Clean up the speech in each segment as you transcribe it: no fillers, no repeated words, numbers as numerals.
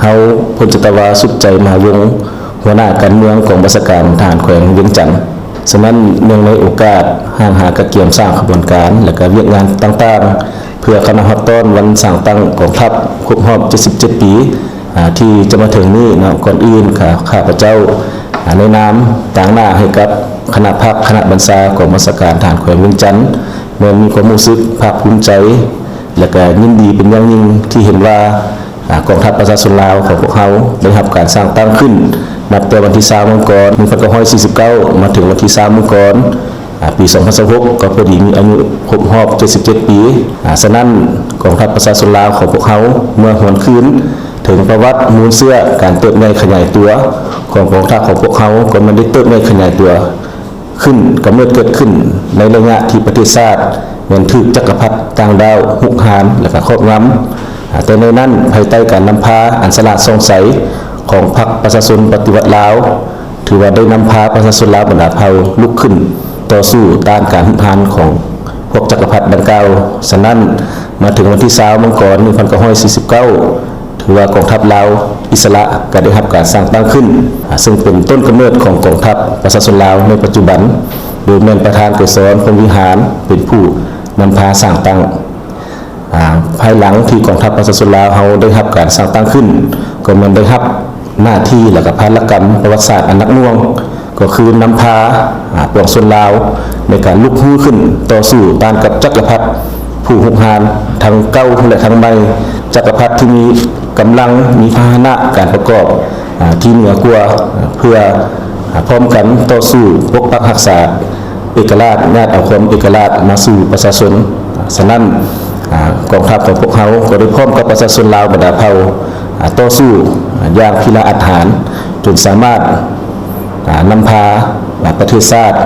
เฮาพลจิตวาสุดใจมหาวงศ์หัวหน้าการเมืองของราชการทหารแขวงเวียงจันทน์ฉะนั้นเนื่องในโอกาสห่างหากระเกียมสร้างขบวนการและก็เวียกงานต่างๆเพื่อคณะฮับต้อนวันสร้างตั้งกองทัพครบรอบ77 ปีที่จะมาถึงนี้เนาะก่อนอื่นข้าพเจ้าในนามต่างหน้าให้กับคณะพรรคคณะบรรษาของราชการทหารแขวงเวียงจันทน์แม้มีความรู้สึกภาคภูมิใจและก็ยินดีเป็นอย่างยิ่งที่เห็นว่ากองทัพประชาชนลาวของพวกเขาได้รับการสร้างตั้งขึ้นนับแต่วันที่3 มังกร 1949 มาถึงวันที่3 มังกร ปี 2016 ก็พอดีมีอายุครบรอบ77 ปีฉะนั้นกองทัพประชาชนลาวของพวกเขาเมื่อหวนคืนถึงประวัติมูลเสื้อการเติบใหญ่ขยายตัวของกองทัพของพวกเขาก็มันได้เติบใหญ่ขยายตัวขึ้นกำเนิดเกิดขึ้นในระยะที่ประเทศชาติเหมือนถูกจักรพรรดิต่างดาวหุกหานและก็ครอบงำแต่ในนั้นภายใต้การนำพาอันสละสงสัยของพรรคประชาชนปฏิวัติลาวถือว่าได้นำพาประชาชนลาวบรรดาเผ่าลุกขึ้นต่อสู้ต้านการหุกหานของพวกจักรพรรดิดังกล่าวฉะนั้นมาถึงวันที่20 มังกร 1949 ถือว่ากองทัพลาวอิสระก็ได้รับการสร้างตั้งขึ้นซึ่งเป็นต้นกำเนิดของกองทัพประชาชนลาวในปัจจุบันโดยแม่นประธานเกษรพรหมวิหารเป็นผู้นำพาสร้างตั้งภายหลังที่กองทัพประชาชนลาวเขาได้รับการสร้างตั้งขึ้นก็มันได้รับหน้าที่และก็ภารกรรมประวัติศาสตร์อันหนักหน่วงก็คือนำพาปวงชนลาวในการลุกฮือขึ้นต่อสู้ต้านกับจักรพรรดิผู้หุกหานทั้งเก่าและทั้งใหม่จักรพรรดิที่มีกำลังมีพาหนะการประกอบที่เหนือกว่าเพื่อพร้อมกันต่อสู้ปกปักรักษาเอกราชญาติเอาความเอกราชมาสู่ประชาชนฉะนั้นกองทัพของพวกเขาก็ได้พร้อมกับประชาชนลาวบรรดาเผ่าต่อสู้อย่างพิราอาถรรพ์จนสามารถนำพาประเทศชาติ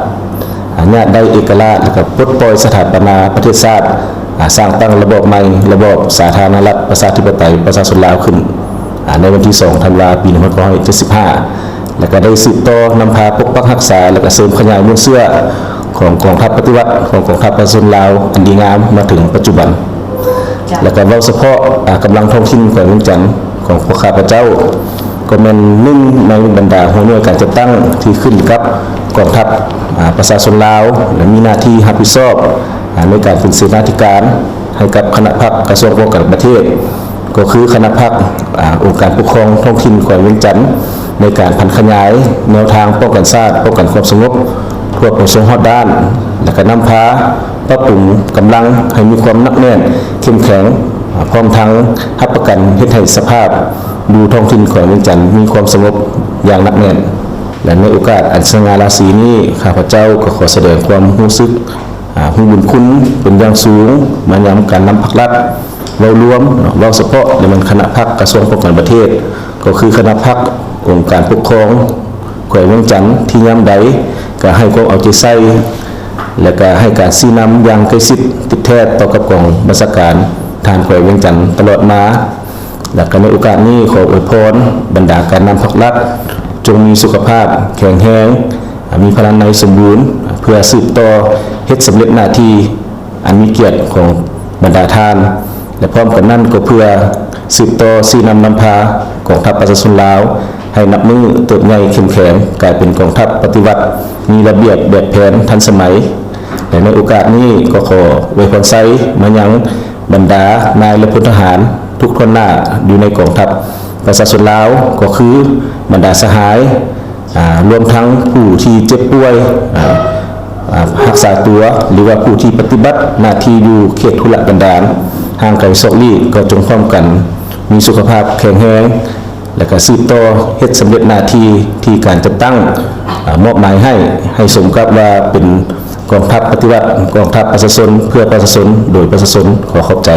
ญาติได้เอกราชและก็ปลดปล่อยสถาปนาประเทศชาติสร้างตั้งระบบใหม่ระบบสาธารณรัฐประชาธิปไตยประชาชนลาวขึ้นในวันที่2 ธันวาคม ปี 1975และก็ได้สืบต่อนำพาปกปักรักษาและก็เสริมขยายมูลเสื้อของกองทัพปฏิวัติของกองทัพประชาชนลาวอันดีงามมาถึงปัจจุบันและก็เฉพาะกำลังท้องถิ่นของเวียงจันทน์ของพวกข้าพเจ้าก็เป็นหนึ่งในบรรดาหัวหน่วยการจัดตั้งที่ขึ้นกับกองทัพประชาชนลาวและมีหน้าที่รับผิดชอบในการเป็นเสนาธิการให้กับคณะพรรคกระทรวงป้องกันประเทศก็คือคณะพรรคองค์การปกครองท้องถิ่นของเวียงจันทน์ในการพันขยายแนวทางป้องกันชาติป้องกันความสงบทั่วประเทศฮอดด้านและก็นำพาปรับปรุงกำลังให้มีความหนักแน่นเข้มแข็งพร้อมทั้งรับประกันเฮ็ดให้สภาพดูท้องถิ่นของเวียงจันทน์มีความสงบอย่างหนักแน่นและในโอกาสอันสง่าราศีนี้ข้าพเจ้าก็ขอแสดงความรู้สึกผู้บุญคุณเป็นอย่างสูงมาย้ำการนำพรรครัฐเรารวมเราเฉพาะในมันคณะพรรคกระทรวงป้องกันประเทศก็คือคณะพรรคองค์การปกครองแขวงเวียงจันทน์ที่ย้ำใดก็ให้ความเอาใจใส่และก็ให้การชี้นำอย่างใกล้ชิดติดแท้ต่อกับกองบัญชาการทหารแขวงเวียงจันทน์ตลอดมาและก็ในโอกาสนี้ขออวยพรบรรดาการนำพรรครัฐจงมีสุขภาพแข็งแรงมีพลังในสมบูรณ์เพื่อสืบต่อเฮ็ดสำเร็จหน้าที่อันมีเกียรติของบรรดาท่านและพร้อมกันนั้นก็เพื่อสืบต่อชี้นำพากองทัพประชาชนลาวให้นับมือเติบใหญ่เข้มแข็งกลายเป็นกองทัพปฏิวัติมีระเบียบแบบแผนทันสมัยและในโอกาสนี้ก็ขออวยพรไซมายังบรรดานายและพลทหารทุกคนหน้าอยู่ในกองทัพประชาชนลาวก็คือบรรดาสหายรวมทั้งผู้ที่เจ็บป่วยรักษาตัวหรือว่าผู้ที่ปฏิบัติหน้าที่อยู่เขตทุรกันดารห่างไกลโศกลี่ก็จงพร้อมกันมีสุขภาพแข็งแรงและก็สืบต่อเฮ็ดสำเร็จหน้าที่ที่การจัดตั้งมอบหมายให้สมกับว่าเป็นกองทัพปฏิวัติกองทัพประชาชนเพื่อประชาชนโดยประชาชนขอขอบใจ